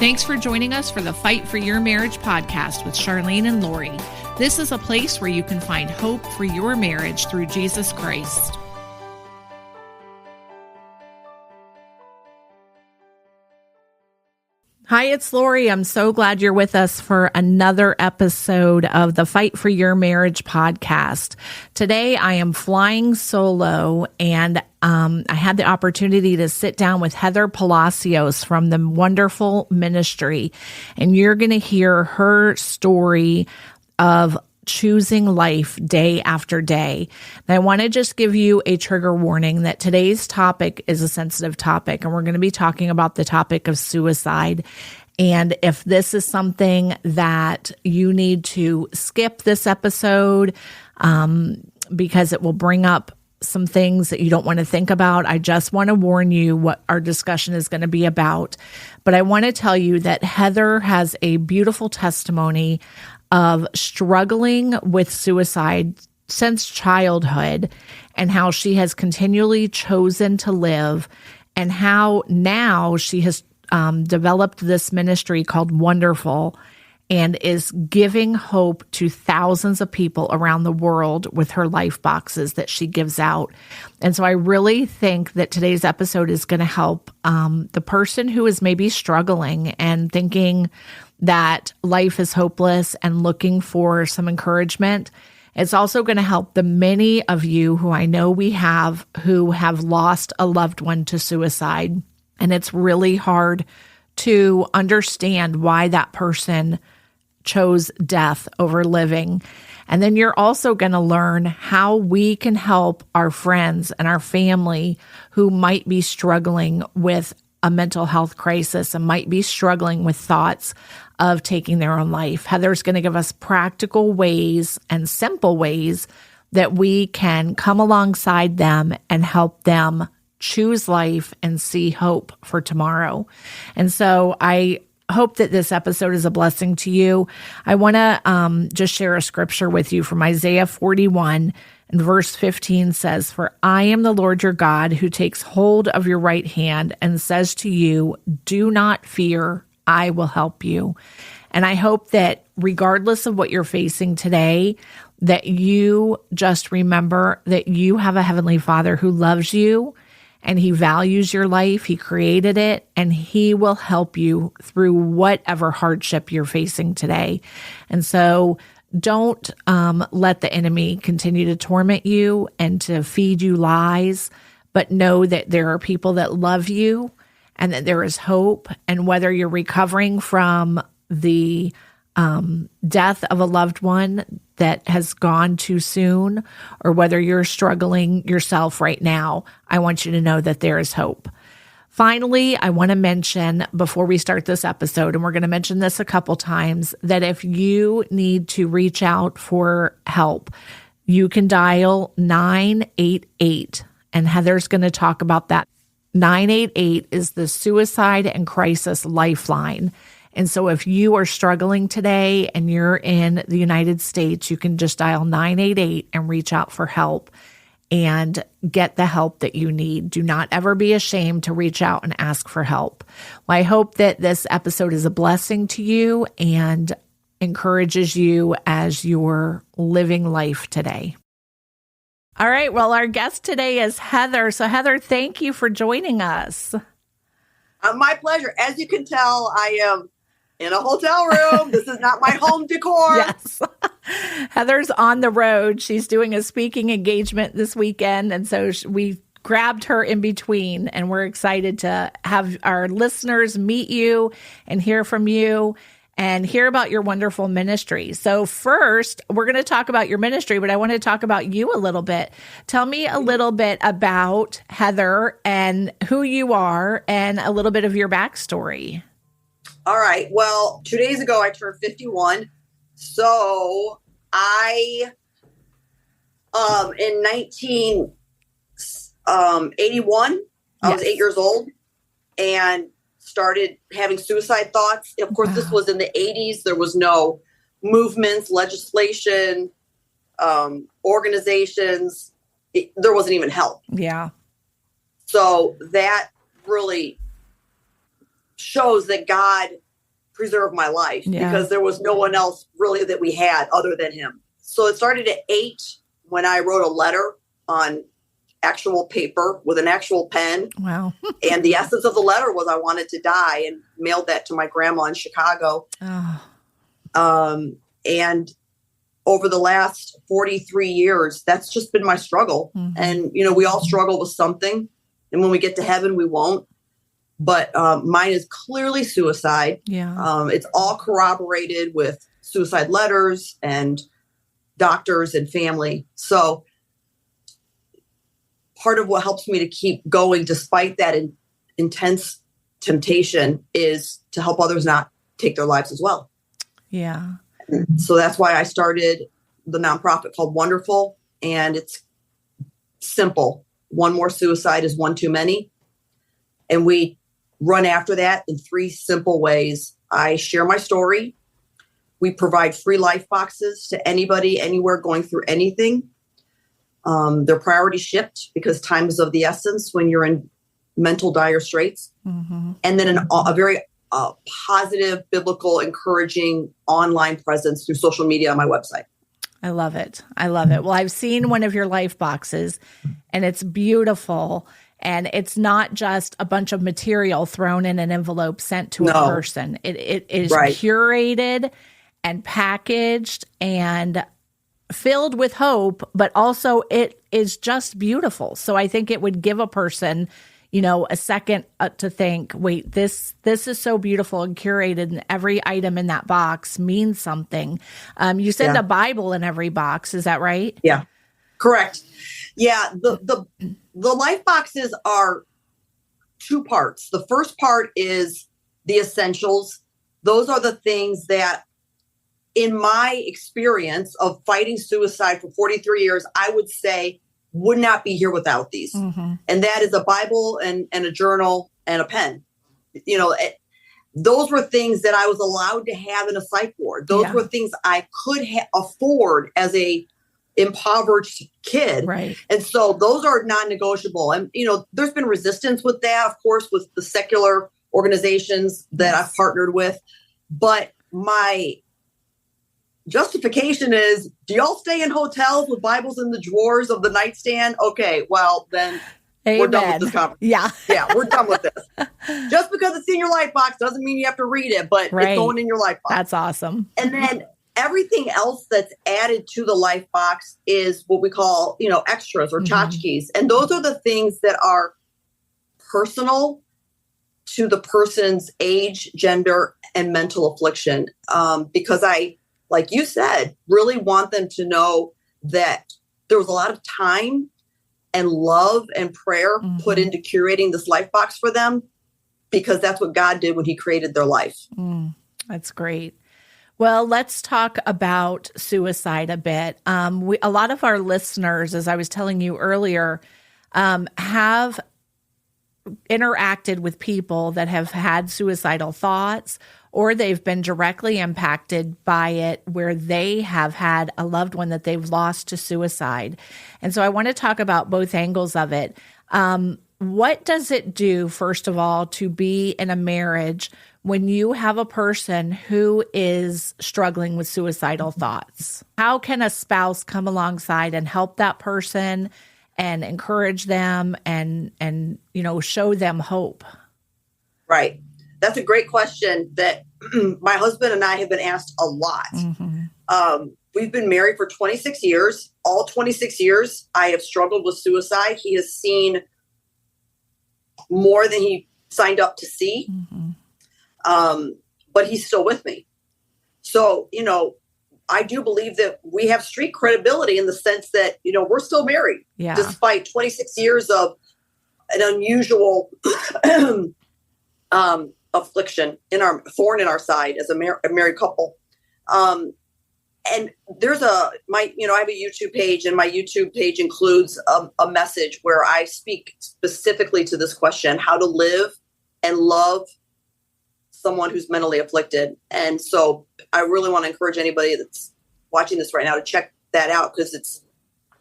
Thanks for joining us for the Fight for Your Marriage podcast with Charlene and Lori. This is a place where you can find hope for your marriage through Jesus Christ. Hi, it's Lori. I'm so glad you're with us for another episode of the Fight for Your Marriage podcast. Today, I am flying solo, and I had the opportunity to sit down with Heather Palacios from the Wondherful ministry, and you're going to hear her story of choosing life day after day. And I want to just give you a trigger warning that today's topic is a sensitive topic, and we're going to be talking about the topic of suicide. And if this is something that you need to skip this episode, because it will bring up some things that you don't want to think about, I just want to warn you what our discussion is going to be about. But I want to tell you that Heather has a beautiful testimony of struggling with suicide since childhood, and how she has continually chosen to live, and how now she has developed this ministry called Wondherful and is giving hope to thousands of people around the world with her Lifeboxes that she gives out. And so I really think that today's episode is going to help the person who is maybe struggling and thinking that life is hopeless and looking for some encouragement. It's also going to help the many of you who I know we have who have lost a loved one to suicide. And it's really hard to understand why that person chose death over living. And then you're also going to learn how we can help our friends and our family who might be struggling with a mental health crisis and might be struggling with thoughts of taking their own life. Heather's going to give us practical ways and simple ways that we can come alongside them and help them choose life and see hope for tomorrow. And so I hope that this episode is a blessing to you. I want to just share a scripture with you from Isaiah 41. And verse 15 says, "For I am the Lord your God who takes hold of your right hand and says to you, do not fear, I will help you." And I hope that regardless of what you're facing today, that you just remember that you have a Heavenly Father who loves you and He values your life. He created it, and He will help you through whatever hardship you're facing today. And so don't let the enemy continue to torment you and to feed you lies, but know that there are people that love you and that there is hope. And whether you're recovering from the death of a loved one that has gone too soon, or whether you're struggling yourself right now, I want you to know that there is hope. Finally, I want to mention before we start this episode, and we're going to mention this a couple times, that if you need to reach out for help, you can dial 988, and Heather's going to talk about that. 988 is the Suicide and Crisis Lifeline. And so if you are struggling today and you're in the United States, you can just dial 988 and reach out for help and get the help that you need. Do not ever be ashamed to reach out and ask for help. Well, I hope that this episode is a blessing to you and encourages you as you're living life today. All right. Well, our guest today is Heather. So Heather, thank you for joining us. My pleasure. As you can tell, I am in a hotel room. This is not my home decor. Yes. Heather's on the road. She's doing a speaking engagement this weekend. And so we grabbed her in between, and we're excited to have our listeners meet you and hear from you and hear about your wonderful ministry. So first, we're going to talk about your ministry, but I want to talk about you a little bit. Tell me a little bit about Heather and who you are and a little bit of your backstory. All right. Well, 2 days ago, I turned 51. So I, in 1981, I was 8 years old and started having suicide thoughts. Of course, this was in the 80s. There was no movements, legislation, organizations. There wasn't even help. Yeah. So that really shows that God preserve my life because there was no one else really that we had other than him. So it started at 8 when I wrote a letter on actual paper with an actual pen. Wow. And the essence of the letter was I wanted to die, and mailed that to my grandma in Chicago. Oh. And over the last 43 years, that's just been my struggle. Mm-hmm. And, we all struggle with something. And when we get to heaven, we won't. But mine is clearly suicide. Yeah. It's all corroborated with suicide letters and doctors and family. So part of what helps me to keep going despite that intense temptation is to help others not take their lives as well. Yeah. So that's why I started the nonprofit called Wondherful. And it's simple. One more suicide is one too many. And we run after that in 3 simple ways. I share my story. We provide free Lifeboxes to anybody, anywhere going through anything. They're priority shipped because time is of the essence when you're in mental dire straits. Mm-hmm. And then a very positive, biblical, encouraging online presence through social media on my website. I love it. I love it. Well, I've seen one of your Lifeboxes and it's beautiful. And it's not just a bunch of material thrown in an envelope sent to a person. It is curated and packaged and filled with hope, but also it is just beautiful. So I think it would give a person, a second to think, wait, this is so beautiful and curated, and every item in that box means something. You send a Bible in every box. Is that right? Yeah, correct. Yeah, the Lifeboxes are 2 parts. The first part is the essentials. Those are the things that, in my experience of fighting suicide for 43 years, I would say would not be here without these. Mm-hmm. And that is a Bible and a journal and a pen. Those were things that I was allowed to have in a psych ward. Those were things I could afford as a impoverished kid. Right. And so those are non-negotiable. And, there's been resistance with that, of course, with the secular organizations that I've partnered with. But my justification is, do y'all stay in hotels with Bibles in the drawers of the nightstand? Okay, well, then we're done with this conversation. Yeah, we're done with this. Just because it's in your Lifebox doesn't mean you have to read it, but it's going in your Lifebox. That's awesome. And then everything else that's added to the Lifebox is what we call, extras or tchotchkes. And those are the things that are personal to the person's age, gender, and mental affliction. Because I, like you said, really want them to know that there was a lot of time and love and prayer put into curating this Lifebox for them, because that's what God did when he created their life. That's great. Well, let's talk about suicide a bit. A lot of our listeners, as I was telling you earlier, have interacted with people that have had suicidal thoughts, or they've been directly impacted by it where they have had a loved one that they've lost to suicide. And so I want to talk about both angles of it. What does it do, first of all, to be in a marriage when you have a person who is struggling with suicidal thoughts? How can a spouse come alongside and help that person and encourage them and show them hope? Right. That's a great question that my husband and I have been asked a lot. Mm-hmm. We've been married for 26 years. All 26 years, I have struggled with suicide. He has seen more than he signed up to see. Mm-hmm. But he's still with me. So, I do believe that we have street credibility in the sense that, we're still married despite 26 years of an unusual affliction thorn in our side as a married couple. And there's I have a YouTube page, and my YouTube page includes a message where I speak specifically to this question: how to live and love someone who's mentally afflicted. And so I really want to encourage anybody that's watching this right now to check that out, because it's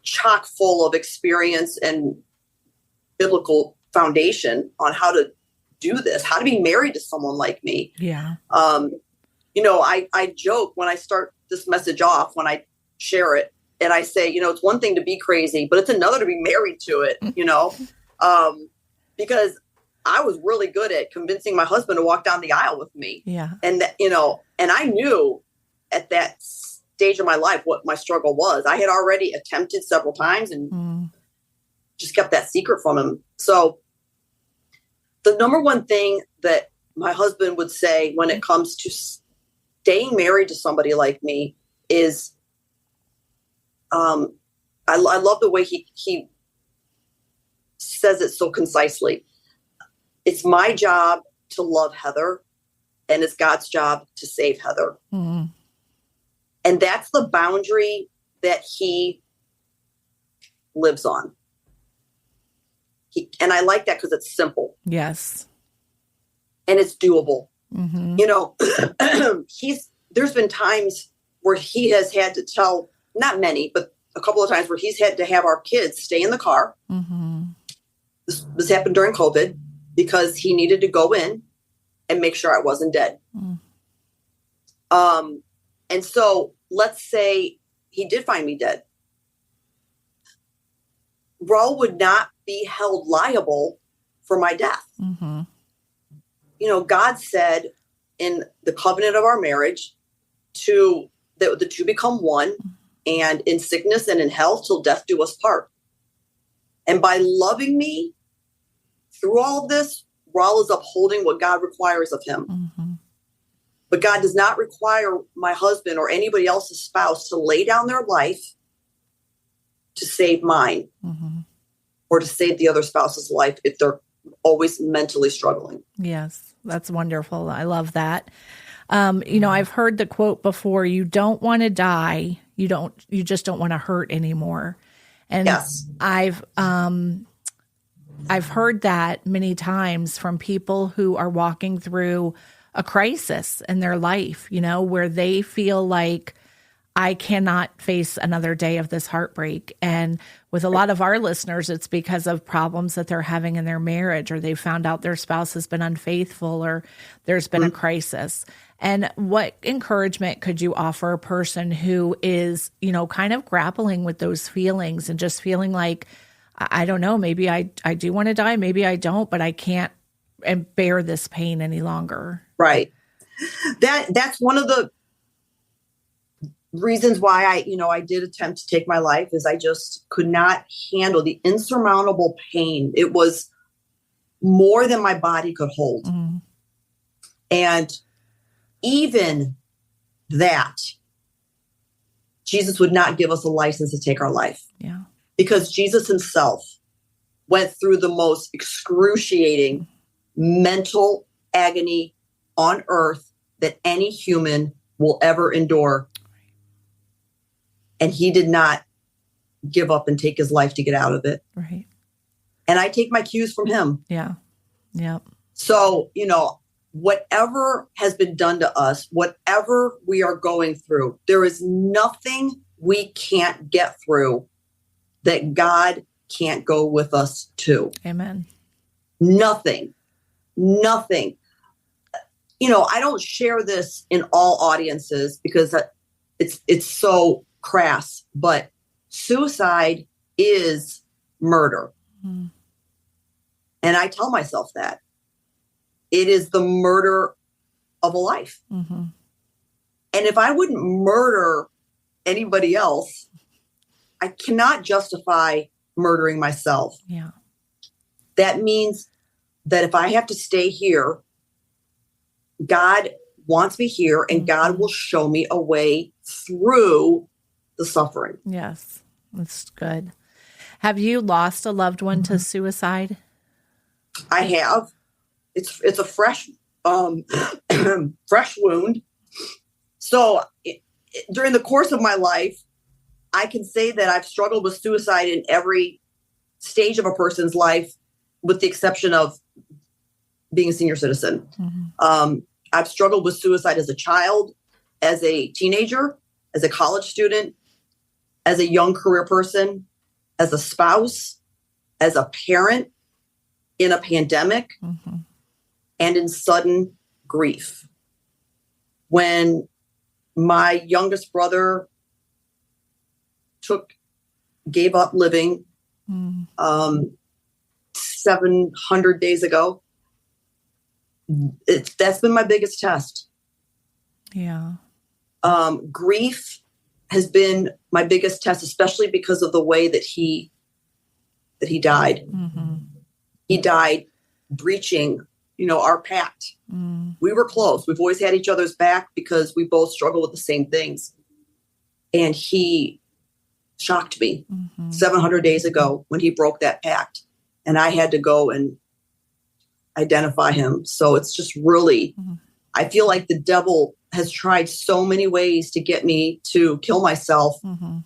chock full of experience and biblical foundation on how to do this, how to be married to someone like me. Yeah. I joke when I start this message off, when I share it, and I say, it's one thing to be crazy, but it's another to be married to it, because I was really good at convincing my husband to walk down the aisle with me. Yeah. And and I knew at that stage of my life what my struggle was. I had already attempted several times and just kept that secret from him. So the number one thing that my husband would say when it comes to staying married to somebody like me is, I love the way he says it so concisely. It's my job to love Heather, and it's God's job to save Heather. Mm-hmm. And that's the boundary that he lives on. And I like that because it's simple. Yes. And it's doable. Mm-hmm. There's been times where he has had to tell, not many, but a couple of times where he's had to have our kids stay in the car. Mm-hmm. This happened during COVID because he needed to go in and make sure I wasn't dead. Mm. And so let's say he did find me dead. Raul would not be held liable for my death. Mm-hmm. God said in the covenant of our marriage that the two become one, and in sickness and in health till death do us part. And by loving me through all of this, Raul is upholding what God requires of him. Mm-hmm. But God does not require my husband or anybody else's spouse to lay down their life to save mine, mm-hmm. or to save the other spouse's life if they're always mentally struggling. Yes, that's wonderful. I love that. I've heard the quote before, you don't want to die. You just don't want to hurt anymore. And yes. I've heard that many times from people who are walking through a crisis in their life, where they feel like, I cannot face another day of this heartbreak. And with a lot of our listeners, it's because of problems that they're having in their marriage, or they found out their spouse has been unfaithful, or there's been a crisis. And what encouragement could you offer a person who is, kind of grappling with those feelings and just feeling like, I don't know, maybe I do want to die, maybe I don't, but I can't bear this pain any longer. Right. That's one of the reasons why I did attempt to take my life, is I just could not handle the insurmountable pain. It was more than my body could hold. Mm-hmm. And even that, Jesus would not give us a license to take our life. Yeah. Because Jesus himself went through the most excruciating mental agony on earth that any human will ever endure. And he did not give up and take his life to get out of it. Right. And I take my cues from him. Yeah. Yeah. So, whatever has been done to us, whatever we are going through, there is nothing we can't get through that God can't go with us to. Amen. Nothing. I don't share this in all audiences because it's so crass, but suicide is murder. Mm. And I tell myself that it is the murder of a life. Mm-hmm. And if I wouldn't murder anybody else, I cannot justify murdering myself. Yeah. That means that if I have to stay here, God wants me here, and God will show me a way through the suffering. Yes, that's good. Have you lost a loved one to suicide? I have. It's a fresh wound. So during the course of my life, I can say that I've struggled with suicide in every stage of a person's life, with the exception of being a senior citizen. Mm-hmm. I've struggled with suicide as a child, as a teenager, as a college student, as a young career person, as a spouse, as a parent, in a pandemic, mm-hmm. and in sudden grief. when my youngest brother gave up living 700 days ago. That's been my biggest test. Yeah. Grief has been my biggest test, especially because of the way that he died. Mm-hmm. He died breaching, our pact. We were close. We've always had each other's back because we both struggle with the same things. And he shocked me 700 days ago when he broke that pact. And I had to go and identify him. So it's just really, I feel like the devil has tried so many ways to get me to kill myself. And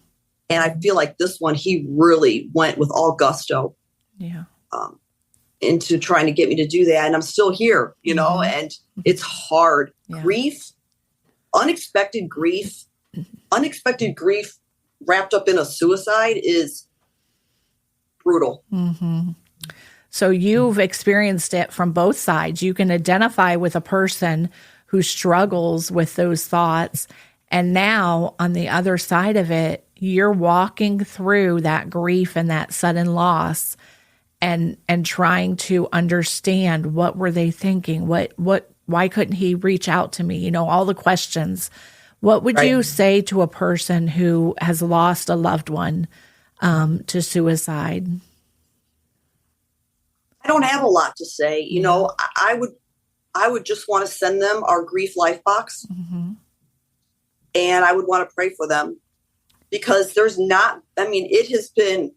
I feel like this one, he really went with all gusto. Yeah. Into trying to get me to do that. And I'm still here, and it's hard. Yeah. Grief, unexpected grief wrapped up in a suicide is brutal. Mm-hmm. So you've experienced it from both sides. You can identify with a person who struggles with those thoughts. And now on the other side of it, you're walking through that grief and that sudden loss and trying to understand what were they thinking? Why couldn't he reach out to me? All the questions. What would you say to a person who has lost a loved one to suicide? I don't have a lot to say. I would just want to send them our grief life box. And I would want to pray for them because it has been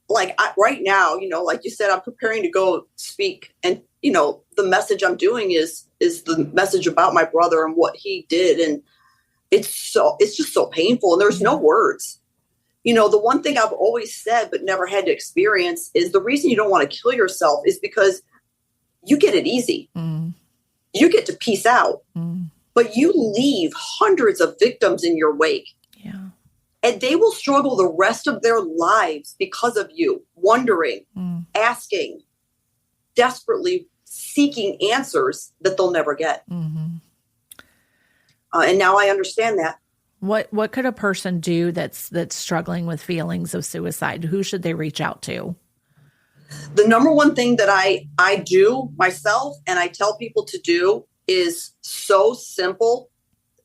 like right now, like you said, I'm preparing to go speak, and, the message I'm doing is the message about my brother and what he did. And it's just so painful. And there's no words. The one thing I've always said, but never had to experience, is the reason you don't want to kill yourself is because you get it easy. You get to peace out, but you leave hundreds of victims in your wake. Yeah. And they will struggle the rest of their lives because of you, wondering, asking, desperately seeking answers that they'll never get. And now I understand that. What could a person do that's struggling with feelings of suicide? Who should they reach out to? The number one thing that I do myself and I tell people to do is so simple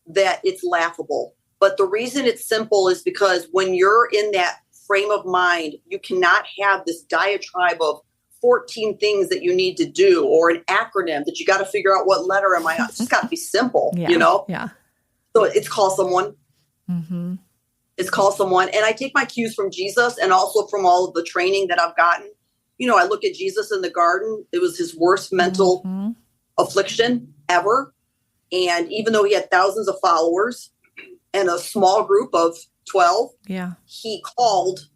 that it's laughable. But the reason it's simple is because when you're in that frame of mind, you cannot have this diatribe of 14 things that you need to do or an acronym that you got to figure out what letter am I on. It's just got to be simple, Yeah. So it's call someone. It's call someone. And I take my cues from Jesus and also from all of the training that I've gotten. I look at Jesus in the garden. It was his worst mental affliction ever. And even though he had thousands of followers and a small group of 12, he called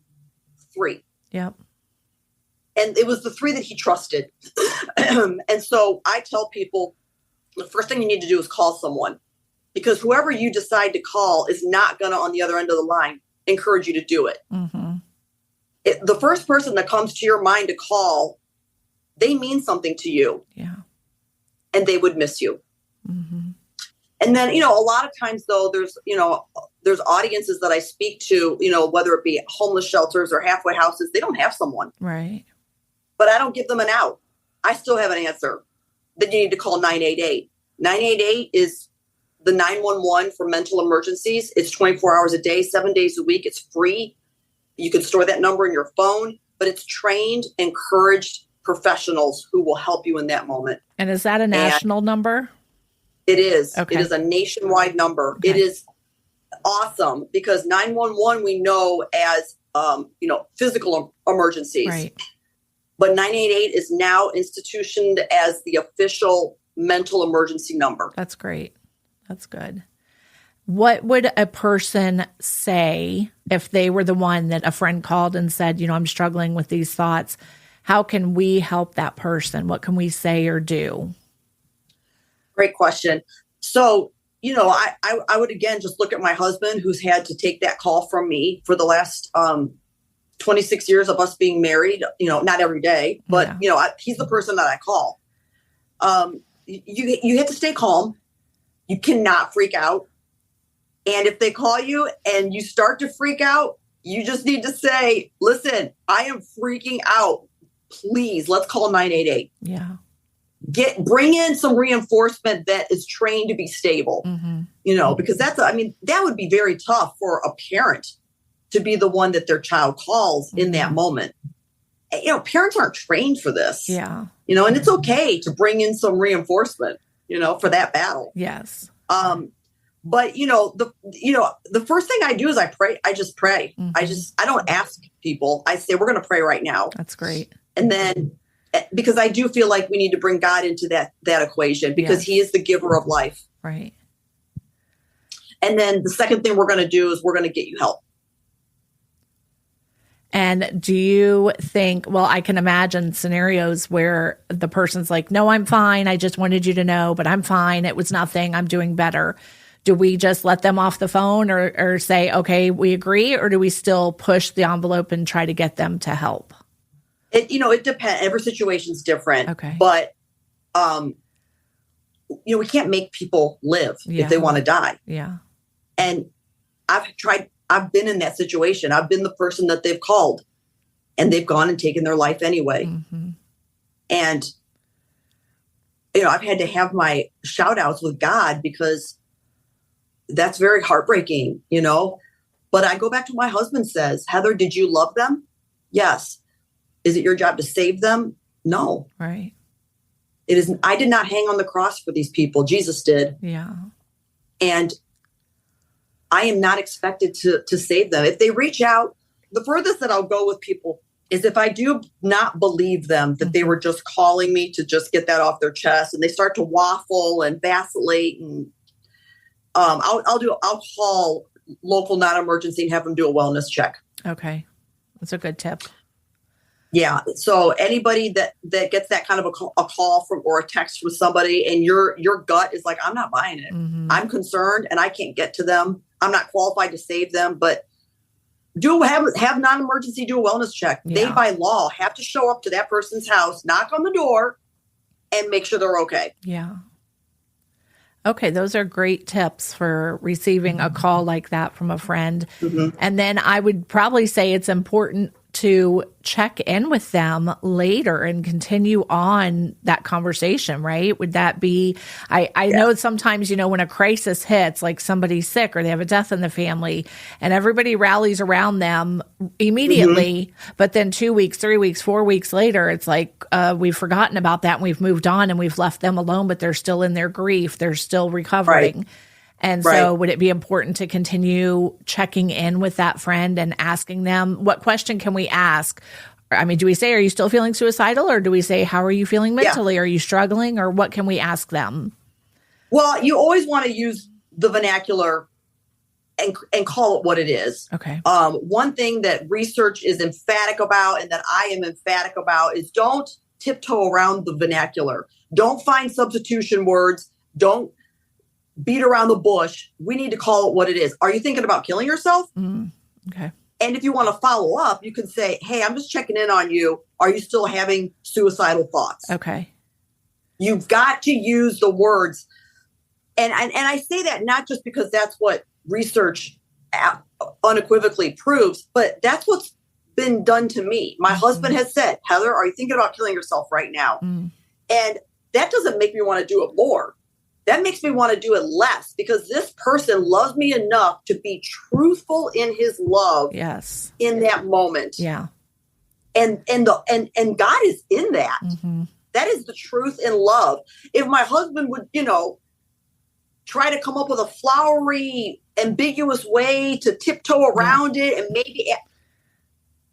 3. Yep. And it was the 3 that he trusted. And so I tell people, the first thing you need to do is call someone, because whoever you decide to call is not going to, on the other end of the line, encourage you to do it. The first person that comes to your mind to call, they mean something to you. Yeah. And they would miss you. And then, a lot of times though, there's audiences that I speak to, whether it be homeless shelters or halfway houses, they don't have someone. Right. But I don't give them an out. I still have an answer. Then you need to call 988. 988 is the 911 for mental emergencies. It's 24 hours a day, 7 days a week. It's free. You can store that number in your phone, but it's trained, encouraged professionals who will help you in that moment. And is that a national number? It is. Okay. It is a nationwide number. Okay. It is awesome because 911 we know as physical emergencies. Right. But 988 is now institutioned as the official mental emergency number. That's great. That's good. What would a person say if they were the one that a friend called and said, I'm struggling with these thoughts? How can we help that person? What can we say or do? Great question. So, I would again just look at my husband who's had to take that call from me for the last 26 years of us being married, not every day, but, he's the person that I call. You have to stay calm. You cannot freak out. And if they call you and you start to freak out, you just need to say, listen, I am freaking out. Please, let's call 988. Yeah. Bring in some reinforcement that is trained to be stable, because that would be very tough for a parent to be the one that their child calls in that moment. Parents aren't trained for this. Yeah. And it's okay to bring in some reinforcement, for that battle. Yes. But the first thing I do is I pray. I just pray. I don't ask people. I say, we're going to pray right now. That's great. And then, because I do feel like we need to bring God into that equation, because he is the giver of life. Right. And then the second thing we're going to do is we're going to get you help. And do you think, well, I can imagine scenarios where the person's like, no, I'm fine. I just wanted you to know, but I'm fine. It was nothing. I'm doing better. Do we just let them off the phone or say, okay, we agree? Or do we still push the envelope and try to get them to help? It depends. Every situation's different. Okay. But, we can't make people live if they want to die. Yeah. And I've been in that situation. I've been the person that they've called and they've gone and taken their life anyway. Mm-hmm. And, I've had to have my shout outs with God, because that's very heartbreaking, but I go back to what my husband says. Heather, did you love them? Yes. Is it your job to save them? No. Right. It isn't. I did not hang on the cross for these people. Jesus did. Yeah. And I am not expected to save them. If they reach out, the furthest that I'll go with people is if I do not believe them, that they were just calling me to just get that off their chest, and they start to waffle and vacillate, and I'll call local non-emergency and have them do a wellness check. Okay. That's a good tip. Yeah. So anybody that gets that kind of a call from or a text from somebody, and your gut is like, I'm not buying it. Mm-hmm. I'm concerned and I can't get to them. I'm not qualified to save them, but have non-emergency do a wellness check. Yeah. They by law have to show up to that person's house, knock on the door, and make sure they're okay. Yeah. Okay, those are great tips for receiving a call like that from a friend. Mm-hmm. And then I would probably say it's important to check in with them later and continue on that conversation, right? Would that be, I know sometimes, when a crisis hits, like somebody's sick or they have a death in the family, and everybody rallies around them immediately, but then 2 weeks, 3 weeks, 4 weeks later, it's like, we've forgotten about that and we've moved on and we've left them alone, but they're still in their grief. They're still recovering. Right. And so would it be important to continue checking in with that friend and asking them, what question can we ask? I mean, do we say, are you still feeling suicidal? Or do we say, how are you feeling mentally? Yeah. Are you struggling? Or what can we ask them? Well, you always want to use the vernacular and call it what it is. Okay. One thing that research is emphatic about and that I am emphatic about is don't tiptoe around the vernacular. Don't find substitution words. Don't beat around the bush. We need to call it what it is. Are you thinking about killing yourself? Okay. And if you want to follow up, you can say, hey, I'm just checking in on you. Are you still having suicidal thoughts? Okay. You've got to use the words. And I say that not just because that's what research unequivocally proves, but that's what's been done to me. My husband has said, Heather, are you thinking about killing yourself right now? And that doesn't make me want to do it more. That makes me want to do it less, because this person loves me enough to be truthful in his love. Yes. In that moment. Yeah. And God is in that. Mm-hmm. That is the truth in love. If my husband would, try to come up with a flowery, ambiguous way to tiptoe around it, and maybe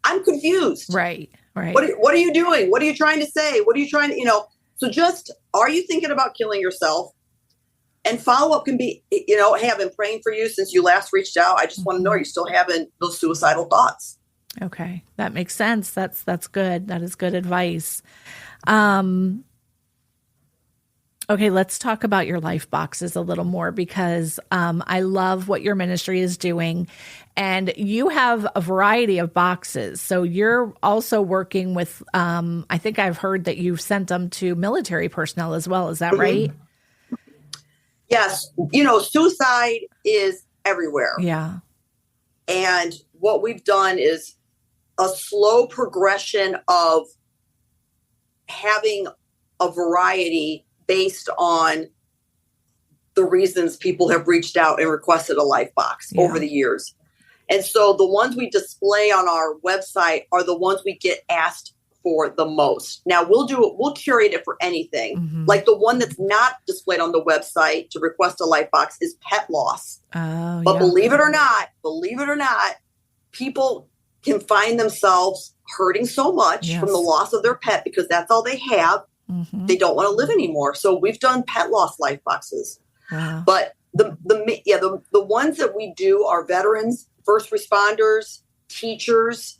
I'm confused. Right. What are you doing? What are you trying to say? What are you trying to, so just, are you thinking about killing yourself? And follow-up can be, hey, I've been praying for you since you last reached out. I just want to know, are you still having those suicidal thoughts? Okay. That makes sense. That's good. That is good advice. Okay, let's talk about your Lifeboxes a little more, because I love what your ministry is doing. And you have a variety of boxes. So you're also working with, I think I've heard that you've sent them to military personnel as well. Is that right? Yes. Suicide is everywhere. Yeah. And what we've done is a slow progression of having a variety based on the reasons people have reached out and requested a life box over the years. And so the ones we display on our website are the ones we get asked for the most. Now we'll curate it for anything. Mm-hmm. Like the one that's not displayed on the website to request a life box is pet loss. Oh, but believe it or not, people can find themselves hurting so much from the loss of their pet because that's all they have. Mm-hmm. They don't want to live anymore. So we've done pet loss life boxes. Wow. But the ones that we do are veterans, first responders, teachers.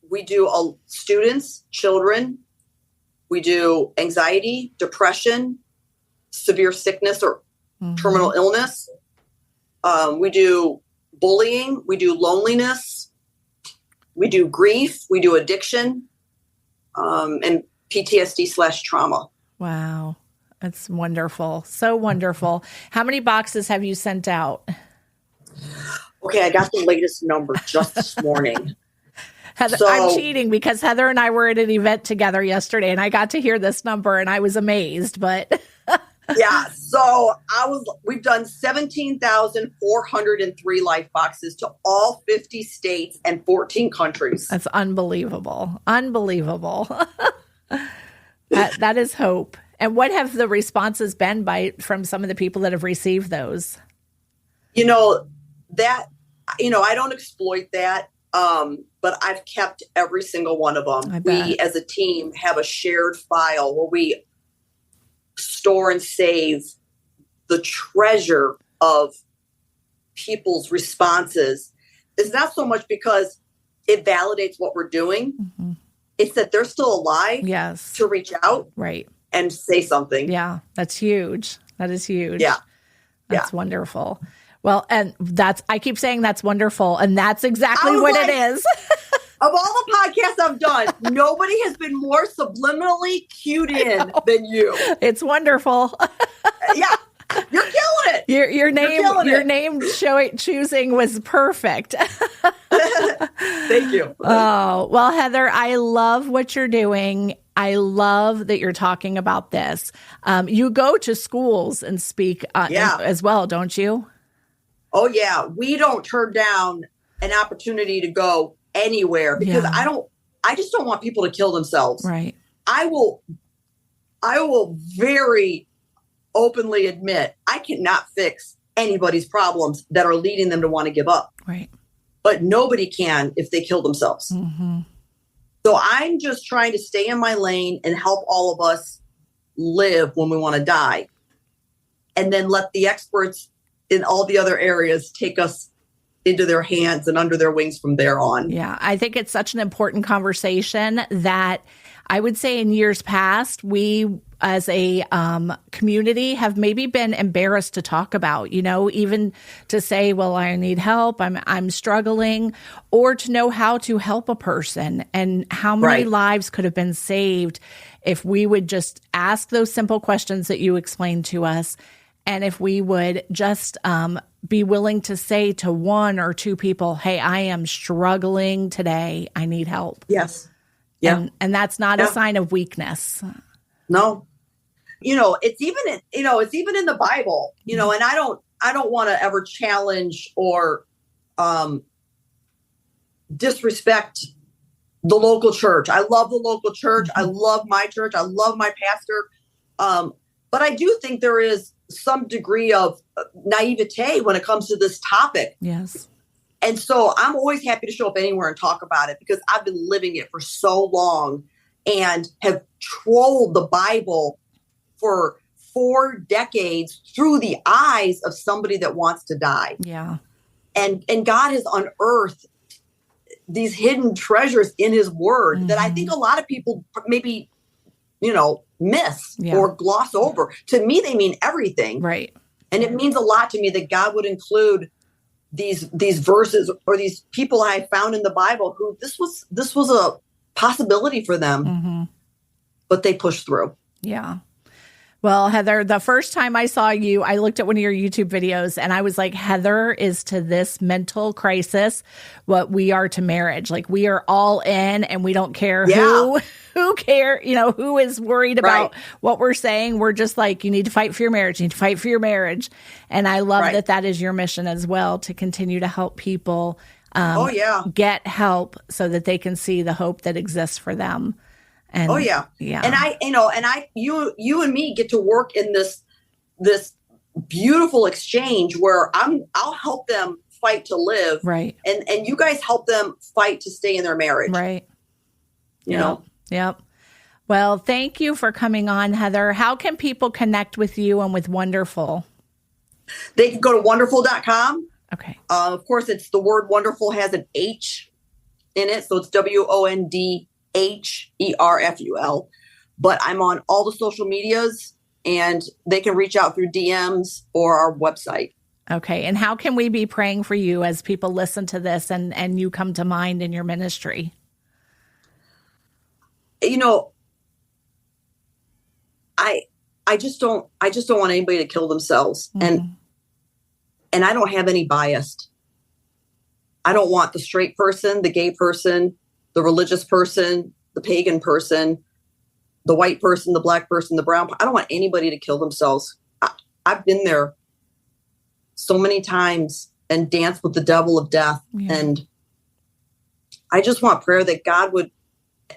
We do students, children. We do anxiety, depression, severe sickness or terminal illness. We do bullying. We do loneliness. We do grief. We do addiction, and PTSD/trauma. Wow. That's wonderful. So wonderful. How many boxes have you sent out? Okay, I got the latest number just this morning. Heather, I'm cheating because Heather and I were at an event together yesterday and I got to hear this number and I was amazed, but yeah, so we've done 17,403 life boxes to all 50 states and 14 countries. That's unbelievable. Unbelievable. That is hope. And what have the responses been from some of the people that have received those? I don't exploit that. But I've kept every single one of them. We as a team have a shared file where we store and save the treasure of people's responses. It's not so much because it validates what we're doing. Mm-hmm. It's that they're still alive to reach out and say something. Yeah, that's huge. That is huge. Yeah. That's wonderful. Well, and I keep saying that's wonderful, and that's exactly what it is. Of all the podcasts I've done, nobody has been more subliminally cued in than you. It's wonderful. Yeah. You're killing it. Your name choosing was perfect. Thank you. Oh, well, Heather, I love what you're doing. I love that you're talking about this. You go to schools and speak as well, don't you? Oh, yeah. We don't turn down an opportunity to go anywhere because I just don't want people to kill themselves. Right. I will very openly admit I cannot fix anybody's problems that are leading them to want to give up. Right. But nobody can if they kill themselves. Mm-hmm. So I'm just trying to stay in my lane and help all of us live when we want to die. And then let the experts in all the other areas take us into their hands and under their wings from there on. Yeah, I think it's such an important conversation that I would say in years past, we as a community have maybe been embarrassed to talk about, even to say, well, I need help, I'm struggling, or to know how to help a person and how many lives could have been saved if we would just ask those simple questions that you explained to us. And if we would just be willing to say to one or two people, hey, I am struggling today. I need help. Yes. Yeah. And that's not a sign of weakness. No. It's even in the Bible, and I don't want to ever challenge or disrespect the local church. I love the local church. Mm-hmm. I love my church. I love my pastor. But I do think there is some degree of naivete when it comes to this topic. Yes. And so I'm always happy to show up anywhere and talk about it because I've been living it for so long and have trolled the Bible for 4 decades through the eyes of somebody that wants to die. Yeah. And God has unearthed these hidden treasures in his word that I think a lot of people maybe, miss or gloss over. To me, they mean everything. Right. And it means a lot to me that God would include these verses or these people I found in the Bible who this was a possibility for them, but they pushed through. Yeah. Well, Heather, the first time I saw you, I looked at one of your YouTube videos and I was like, Heather is to this mental crisis what we are to marriage. Like, we are all in and we don't care who care, who is worried about what we're saying. We're just like, you need to fight for your marriage. You need to fight for your marriage. And I love that is your mission as well, to continue to help people get help so that they can see the hope that exists for them. And, And you and me get to work in this beautiful exchange where I'll help them fight to live. Right. And you guys help them fight to stay in their marriage. Right. You know? Yep. Well, thank you for coming on, Heather. How can people connect with you and with Wondherful? They can go to wondherful.com. Okay. Of course, it's the word wonderful has an H in it. So it's WONDHERFUL. But I'm on all the social medias and they can reach out through DMs or our website. Okay. And how can we be praying for you as people listen to this and you come to mind in your ministry? I just don't want anybody to kill themselves. Mm-hmm. And I don't have any bias. I don't want the straight person, the gay person, the religious person, the pagan person, the white person, the black person, the brown. I don't want anybody to kill themselves. I've been there so many times and danced with the devil of death. Yeah. And I just want prayer that God would,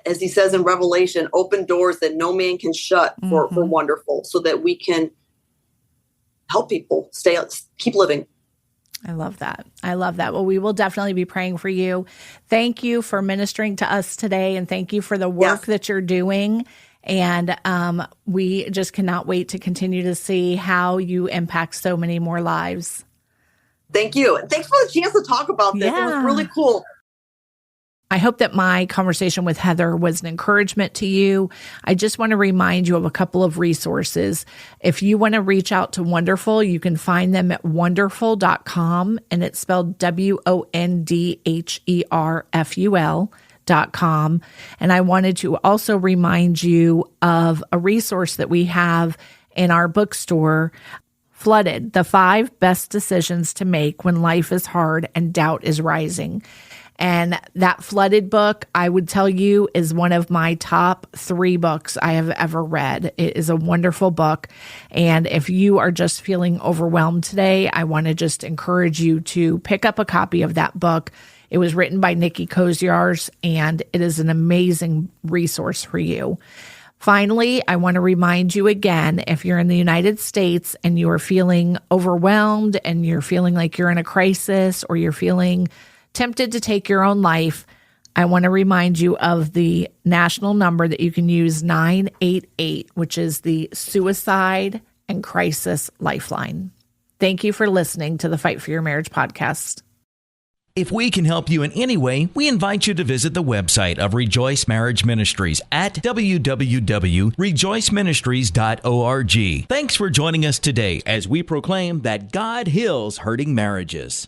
as he says in Revelation, open doors that no man can shut for Wondherful, so that we can help people keep living. I love that. Well, we will definitely be praying for you. Thank you for ministering to us today, and thank you for the work that you're doing. And we just cannot wait to continue to see how you impact so many more lives. Thank you. And thanks for the chance to talk about this. Yeah. It was really cool. I hope that my conversation with Heather was an encouragement to you. I just want to remind you of a couple of resources. If you want to reach out to Wondherful, you can find them at wondherful.com, and it's spelled WONDHERFUL.com. And I wanted to also remind you of a resource that we have in our bookstore, Flooded, the 5 Best Decisions to Make When Life is Hard and Doubt is Rising. And that Flooded book, I would tell you, is one of my top 3 books I have ever read. It is a wonderful book. And if you are just feeling overwhelmed today, I want to just encourage you to pick up a copy of that book. It was written by Nikki Koziarz, and it is an amazing resource for you. Finally, I want to remind you again, if you're in the United States and you are feeling overwhelmed and you're feeling like you're in a crisis, or you're feeling tempted to take your own life, I want to remind you of the national number that you can use, 988, which is the Suicide and Crisis Lifeline. Thank you for listening to the Fight for Your Marriage podcast. If we can help you in any way, we invite you to visit the website of Rejoice Marriage Ministries at www.rejoiceministries.org. Thanks for joining us today as we proclaim that God heals hurting marriages.